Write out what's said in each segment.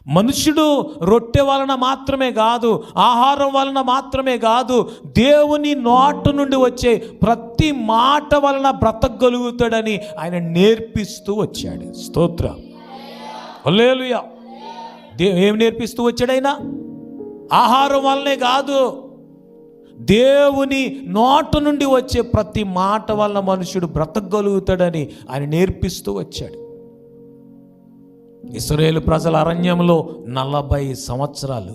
మనుషుడు రొట్టె వలన మాత్రమే కాదు, ఆహారం వలన మాత్రమే కాదు, దేవుని నోట నుండి వచ్చే ప్రతి మాట వలన బ్రతకగలుగుతాడని ఆయన నేర్పిస్తూ వచ్చాడు. స్తోత్రం, హల్లెలూయా. ఏం నేర్పిస్తూ వచ్చాడు ఆయన? ఆహారం వల్లనే కాదు, దేవుని నోట నుండి వచ్చే ప్రతి మాట వలన మనుషుడు బ్రతకగలుగుతాడని ఆయన నేర్పిస్తూ వచ్చాడు. ఇశ్రాయేలు ప్రజల అరణ్యంలో 40 సంవత్సరాలు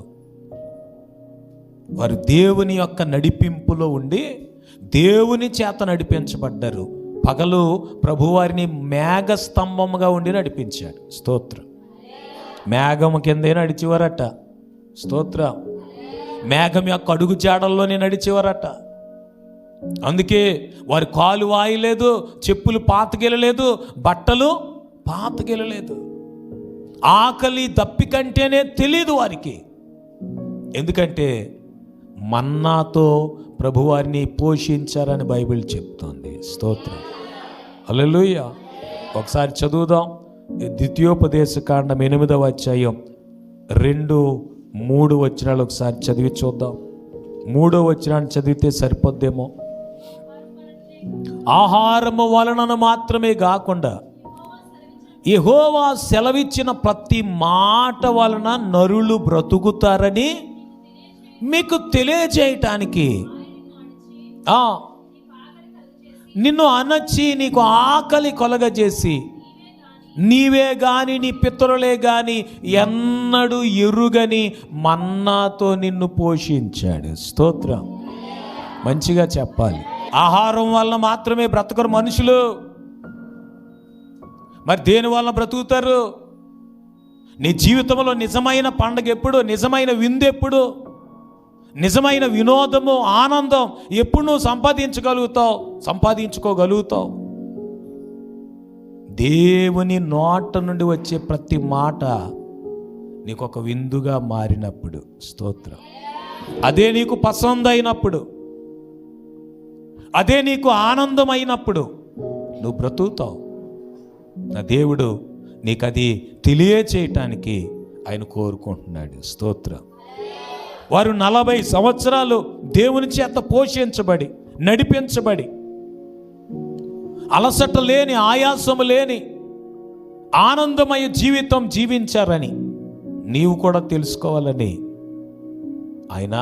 వారు దేవుని యొక్క నడిపింపులో ఉండి దేవుని చేత నడిపించబడ్డారు. పగలు ప్రభువారిని మేఘ స్తంభముగా ఉండి నడిపించాడు. స్తోత్రం. మేఘము కిందే నడిచేవారట. స్తోత్రం. మేఘం యొక్క అడుగు జాడల్లోనే నడిచేవారట. అందుకే వారి కాలు వాయలేదు, చెప్పులు పాతకెళ్ళలేదు, బట్టలు పాతకెళ్ళలేదు. ఆకలి దప్పికంటేనే తెలియదు వారికి. ఎందుకంటే మన్నాతో ప్రభువారిని పోషించారని బైబిల్ చెప్తోంది. స్తోత్రం, హల్లెలూయా. ఒకసారి చదువుదాం. ద్వితీయోపదేశ కాండం 8వ అధ్యాయం 2-3 వచనాలు ఒకసారి చదివి చూద్దాం. 3వ వచనాన్ని చదివితే సరిపోద్దేమో. ఆహారము వలన మాత్రమే కాకుండా యెహోవా సెలవిచ్చిన ప్రతి మాట వలన నరులు బ్రతుకుతారని మీకు తెలియజేయటానికి నిన్ను అణచి నీకు ఆకలి కొలగజేసి నీవే గాని నీ పితరులే గాని ఎన్నడూ ఎరుగని మన్నాతో నిన్ను పోషించాడు. స్తోత్రం. మంచిగా చెప్పాలి. ఆహారం వలన మాత్రమే బ్రతకరు మనుషులు. మరి దేని వలన బ్రతుకుతారు? నీ జీవితంలో నిజమైన పండగ ఎప్పుడు? నిజమైన విందు ఎప్పుడు? నిజమైన వినోదము, ఆనందం ఎప్పుడు నువ్వు సంపాదించుకోగలుగుతావు? దేవుని నోట నుండి వచ్చే ప్రతి మాట నీకు ఒక విందుగా మారినప్పుడు. స్తోత్రం. అదే నీకు పసందైనప్పుడు, అదే నీకు ఆనందమైనప్పుడు నువ్వు బ్రతుకుతావు. నా దేవుడు నీకు అది తెలియచేయటానికి ఆయన కోరుకుంటున్నాడు. స్తోత్రం. వారు 40 సంవత్సరాలు దేవుని చేత పోషించబడి నడిపించబడి అలసట లేని, ఆయాసము లేని ఆనందమయ జీవితం జీవించారని నీవు కూడా తెలుసుకోవాలని ఆయన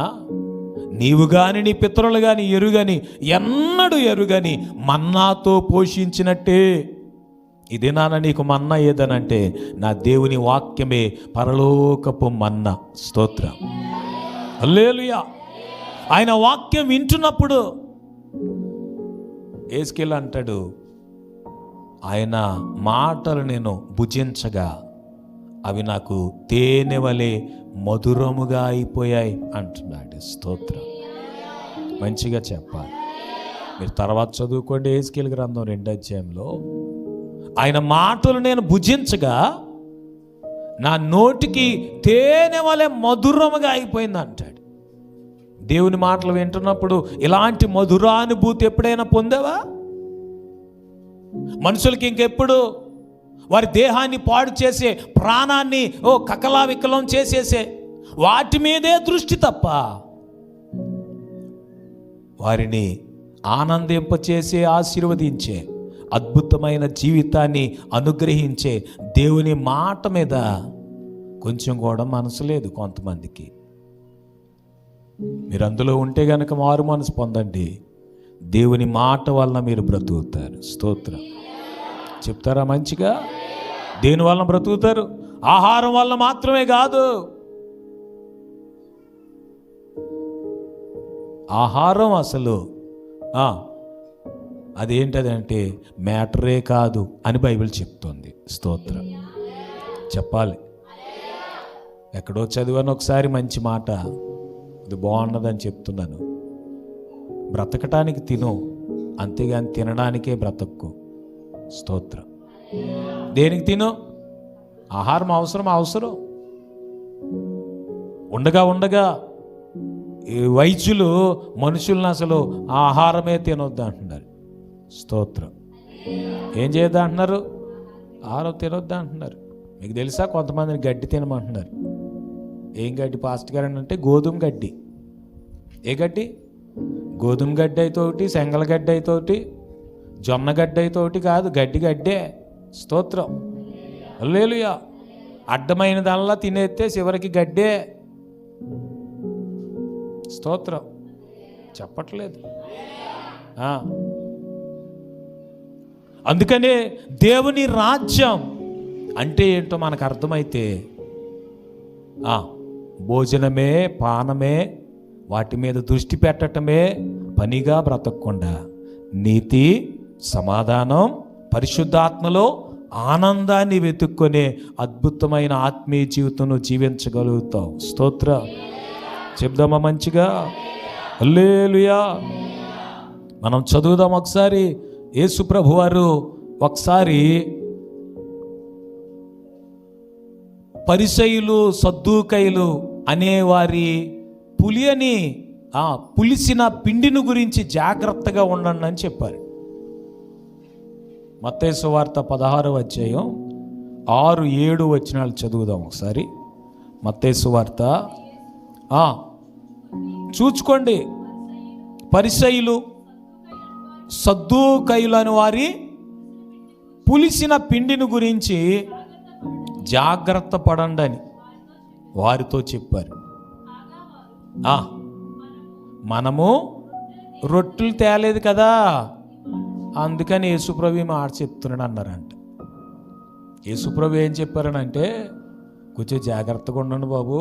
నీవు గాని నీ పితరులు గాని ఎరుగని, ఎన్నడూ ఎరుగని మన్నాతో పోషించినట్టే ఇది నాన్న నీకు మన్నా ఏదనంటే నా దేవుని వాక్యమే పరలోకపు మన్నా. స్తోత్రం, హల్లెలూయా. ఆయన వాక్యం వింటున్నప్పుడు యేస్కేలు అంటాడు, ఆయన మాటలు నేను భుజించగా అవి నాకు తేనె వలె మధురముగా అయిపోయాయి అంటున్నాడు. స్తోత్రం. మంచిగా చెప్పాలి. మీరు తర్వాత చదువుకోండి. యేస్కేలు గ్రంథం 2వ అధ్యాయంలో ఆయన మాటలు నేను భుజించగా నా నోటికి తేనె వలె మధురముగా అయిపోయింది అంటాడు. దేవుని మాటలు వింటున్నప్పుడు ఇలాంటి మధురానుభూతి ఎప్పుడైనా పొందావా? మనుషులకి ఇంకెప్పుడు వారి దేహాన్ని పాడు చేసే, ప్రాణాన్ని కకలావికలం చేసేసే వాటి మీదే దృష్టి తప్ప వారిని ఆనందింపచేసే, ఆశీర్వదించే, అద్భుతమైన జీవితాన్ని అనుగ్రహించే దేవుని మాట మీద కొంచెం కూడా మనసు లేదు కొంతమందికి. మీరు అందులో ఉంటే గనక మారు మనసు పొందండి. దేవుని మాట వలన మీరు బ్రతుకుతారు. స్తోత్రం. చెప్తారా మంచిగా? దేని వలన బ్రతుకుతారు? ఆహారం వలన మాత్రమే కాదు. ఆహారం అసలు అదేంటదంటే మ్యాటరే కాదు అని బైబిల్ చెప్తోంది. స్తోత్రం. చెప్పాలి. ఎక్కడో చదివాను ఒకసారి మంచి మాట, అది బాగున్నదని చెప్తున్నాను. బ్రతకటానికి తిను, అంతేగాని తినడానికే బ్రతక్కు. స్తోత్రం. దేనికి తిను? ఆహారం అవసరం. ఉండగా ఈ వైద్యులు మనుషులను అసలు ఆహారమే తినొద్దు అంటున్నారు. స్తోత్రం. ఏం చేయొద్దు అంటున్నారు? ఆహారం తినొద్దు అంటున్నారు. మీకు తెలుసా, కొంతమందిని గడ్డి తినమంటున్నారు. ఏం గడ్డి పాస్టర్ గారు అంటే గోధుమ గడ్డి. ఏ గడ్డి? గోధుమ గడ్డి అయితే ఒకటి, శనగల గడ్డి అయితే ఒకటి, జొన్న గడ్డి అయితే ఒకటి కాదు, గడ్డే. స్తోత్రం, హల్లెలూయా. అడ్డమైన దానిలా తినేస్తే చివరికి గడ్డే. స్తోత్రం, చెప్పట్లేదు. అందుకనే దేవుని రాజ్యం అంటే ఏంటో మనకు అర్థమైతే భోజనమే, పానమే, వాటి మీద దృష్టి పెట్టటమే పనిగా బ్రతకకుండా నీతి, సమాధానం, పరిశుద్ధాత్మలో ఆనందాన్ని వెతుక్కునే అద్భుతమైన ఆత్మీయ జీవితం జీవించగలుగుతావు. స్తోత్రం చెప్దామా మంచిగా? హల్లెలూయా. మనం చదువుదాం ఒకసారి. యేసు ప్రభు వారు ఒకసారి పరిసయ్యులు, సద్దూకయ్యులు అనేవారి పులిసిన పిండిని గురించి జాగ్రత్తగా ఉండండి అని చెప్పారు. మత్తయి సువార్త 16వ అధ్యాయం 6-7 వచనాలు చదువుదాం ఒకసారి. మత్తయి సువార్త చూచుకోండి. పరిసయ్యులు, సద్దూకయ్యులు అని వారి పులిసిన పిండిని గురించి జాగ్రత్త పడండి అని వారితో చెప్పారు. మనము రొట్టెలు తేలేదు కదా, అందుకని యేసుప్రభు మాట చెప్తున్నాడు అన్నారంట. యేసుప్రభు ఏం చెప్పారనంటే, కొంచెం జాగ్రత్తగా ఉండండి బాబు.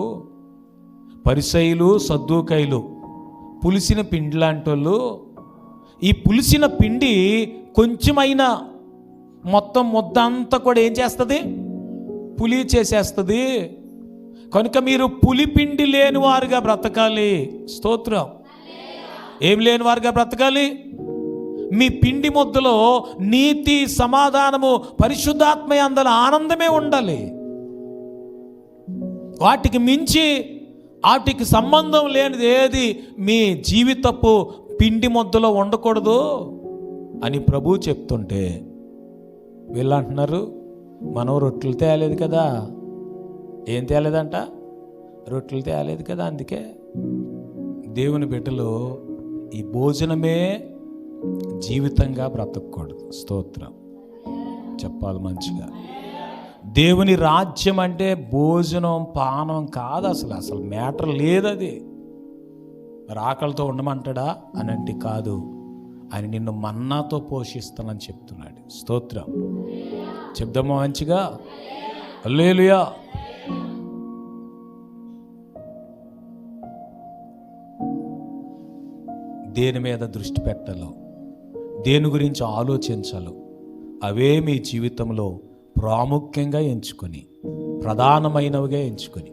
పరిసయ్యులు, సద్దూకయ్యులు పులిసిన పిండి లాంటి వాళ్ళు. ఈ పులిసిన పిండి కొంచెమైనా మొత్తం ముద్ద అంతా కూడా ఏం చేస్తుంది? పులి చేసేస్తుంది. కనుక మీరు పులిపిండి లేని వారుగా బ్రతకాలి. స్తోత్రం. ఏం లేని వారుగా బ్రతకాలి? మీ పిండి ముద్దలో నీతి, సమాధానము, పరిశుద్ధాత్మ అందల ఆనందమే ఉండాలి. వాటికి మించి, వాటికి సంబంధం లేనిది ఏది మీ జీవితపు పిండి ముద్దలో ఉండకూడదు అని ప్రభు చెప్తుంటే వీళ్ళు అంటున్నారు, మనం రొట్టెలు తేలేదు కదా. ఏం తేలేదంట? రొట్టెలు తేలేదు కదా. అందుకే దేవుని బిడ్డలు ఈ భోజనమే జీవితంగా బ్రతకూడదు. స్తోత్రం చెప్పాలి మంచిగా. దేవుని రాజ్యం అంటే భోజనం, పానం కాదు. అసలు మ్యాటర్ లేదు. అది మరి ఆకలితో ఉండమంటాడా అని అంటే కాదు. ఆయన నిన్ను మన్నాతో పోషిస్తానని చెప్తున్నాడు. స్తోత్రం చెప్దామా మంచిగా? హల్లెలూయా. దేని మీద దృష్టి పెట్టాలో, దేని గురించి ఆలోచించాలో అవే మీ జీవితంలో ప్రాముఖ్యంగా ఎంచుకొని, ప్రధానమైనవిగా ఎంచుకొని,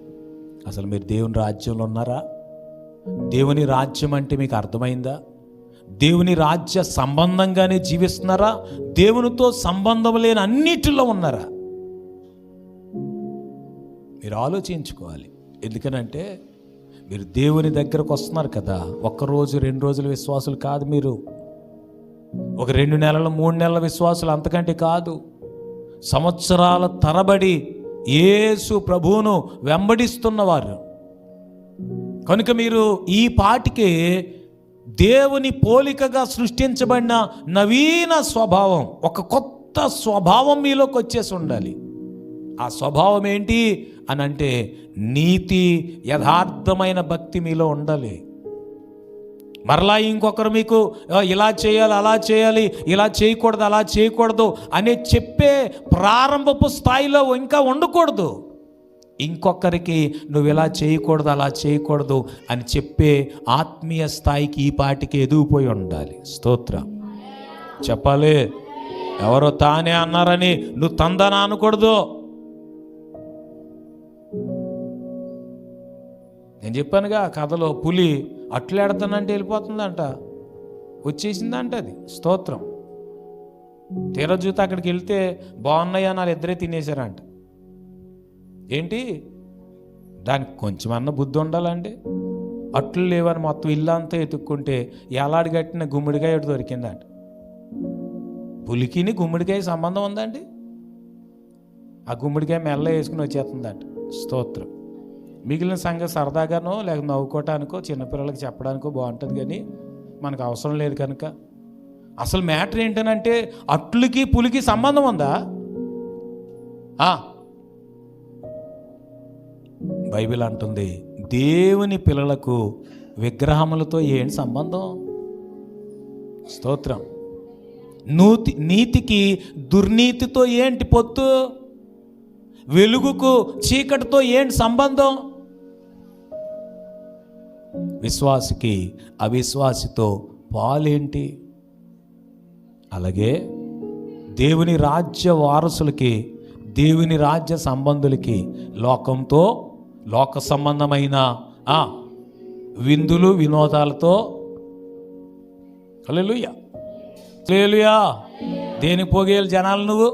అసలు మీరు దేవుని రాజ్యంలో ఉన్నారా? దేవుని రాజ్యం అంటే మీకు అర్థమైందా? దేవుని రాజ్య సంబంధంగానే జీవిస్తున్నారా? దేవునితో సంబంధం లేని అన్నిటిలో ఉన్నారా? మీరు ఆలోచించుకోవాలి. ఎందుకనంటే మీరు దేవుని దగ్గరకు వస్తున్నారు కదా. 1 రోజు 2 రోజుల విశ్వాసులు కాదు మీరు. ఒక 2 నెలలు 3 నెలల విశ్వాసులు, అంతకంటే కాదు. సంవత్సరాల తరబడి యేసు ప్రభువును వెంబడిస్తున్నవారు. కనుక మీరు ఈ పాటికి దేవుని పోలికగా సృష్టించబడిన నవీన స్వభావం, ఒక కొత్త స్వభావం మీలోకి వచ్చేసి ఉండాలి. ఆ స్వభావం ఏంటి అని అంటే నీతి, యథార్థమైన భక్తి మీలో ఉండాలి. మరలా ఇంకొకరు మీకు ఇలా చేయాలి, అలా చేయాలి, ఇలా చేయకూడదు, అలా చేయకూడదు అని చెప్పే ప్రారంభపు స్థాయిలో ఇంకా ఉండకూడదు. ఇంకొకరికి నువ్వు ఇలా చేయకూడదు, అలా చేయకూడదు అని చెప్పే ఆత్మీయ స్థాయికి ఈ పాటికి ఎదిగిపోయి ఉండాలి. స్తోత్రం చెప్పాలి. ఎవరో తానే అన్నారని నువ్వు తందన అనకూడదు. నేను చెప్పానుగా కథలో, పులి అట్లేడతానంటే వెళ్ళిపోతుందంట, వచ్చేసిందంట అది. స్తోత్రం. తీరజూత అక్కడికి వెళ్తే బాగున్నాయి అని వాళ్ళు 2 తినేశారంట. ఏంటి? దానికి కొంచెమన్నా బుద్ధి ఉండాలండి. అట్లు లేవని మొత్తం ఇల్లంతా ఎత్తుక్కుంటే ఎలాడి కట్టిన గుమ్మడికాయ ఒకటి దొరికిందంట. పులికిని గుమ్మడికాయ సంబంధం ఉందండి? ఆ గుమ్మడికాయ మెల్ల వేసుకుని వచ్చేస్తుందట. స్తోత్రం. మిగిలిన సంగతి సరదాగానో లేక నవ్వుకోవటానికో చిన్నపిల్లలకి చెప్పడానికో బాగుంటుంది, కానీ మనకు అవసరం లేదు కనుక. అసలు మ్యాటర్ ఏంటనంటే అట్లుకి పులికి సంబంధం ఉందా? బైబిల్ అంటుంది దేవుని పిల్లలకు విగ్రహములతో ఏంటి సంబంధం? స్తోత్రం. నీతికి దుర్నీతితో ఏంటి పొత్తు? వెలుగుకు చీకటితో ఏంటి సంబంధం? విశ్వాసికి అవిశ్వాసితో పాలేంటి? అలాగే దేవుని రాజ్య వారసులకి, దేవుని రాజ్య సంబంధులకి లోకంతో, లోక సంబంధమైన విందులు వినోదాలతో, హల్లెలూయా హల్లెలూయా, దేనికి పోగేయాలి జనాలు? నువ్వు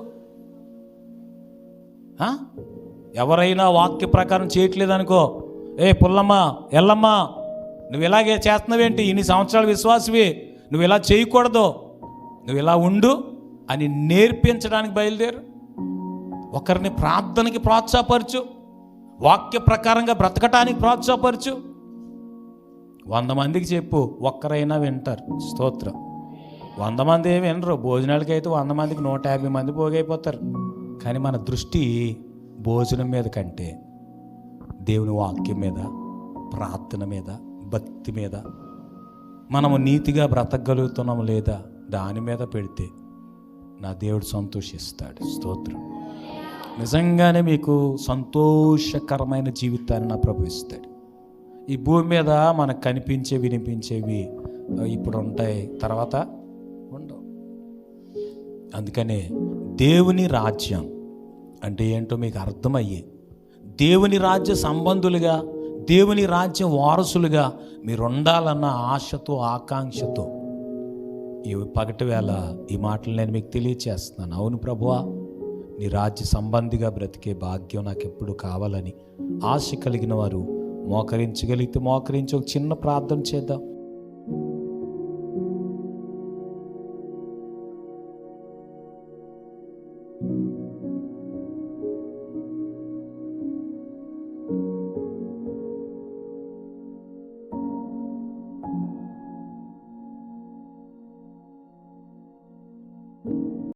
ఎవరైనా వాక్య ప్రకారం చేయట్లేదనుకో, ఏ పుల్లమ్మ ఎల్లమ్మ నువ్వు ఇలాగే చేస్తున్నావేంటి, ఇన్ని సంవత్సరాల విశ్వాసవి, నువ్వు ఇలా చేయకూడదు, నువ్వు ఇలా ఉండు అని నేర్పించడానికి బయలుదేరు. ఒకరిని ప్రార్థనకి ప్రోత్సాహపరచు, వాక్య ప్రకారంగా బ్రతకటానికి ప్రోత్సాహపరచు. 100 మందికి చెప్పు, ఒక్కరైనా వింటారు. స్తోత్రం. 100 మంది ఏమి వినరు. భోజనాలకి అయితే 100 మందికి 150 మంది పోగైపోతారు. కానీ మన దృష్టి భోజనం మీద కంటే దేవుని వాక్యం మీద, ప్రార్థన మీద, భక్తి మీద, మనము నీతిగా బ్రతకగలుగుతున్నాము లేదా దాని మీద పెడితే నా దేవుడు సంతోషిస్తాడు. స్తోత్రం. నిజంగానే మీకు సంతోషకరమైన జీవితాన్ని నా ప్రభు ఇస్తాడు. ఈ భూమి మీద మనకు కనిపించే వినిపించేవి ఇప్పుడు ఉంటాయి, తర్వాత ఉండవు. అందుకనే దేవుని రాజ్యం అంటే ఏంటో మీకు అర్థమయ్యే, దేవుని రాజ్య సంబంధులుగా, దేవుని రాజ్యం వారసులుగా మీరు ఉండాలన్న ఆశతో, ఆకాంక్షతో ఈ పగటి వేళ ఈ మాటలు నేను మీకు తెలియచేస్తున్నాను. అవును ప్రభువా, నీ రాజ్య సంబంధిగా బ్రతికే భాగ్యం నాకు ఎప్పుడు కావాలని ఆశ కలిగిన వారు మోకరించగలిగితే మోకరించి ఒక చిన్న ప్రార్థన చేద్దాం.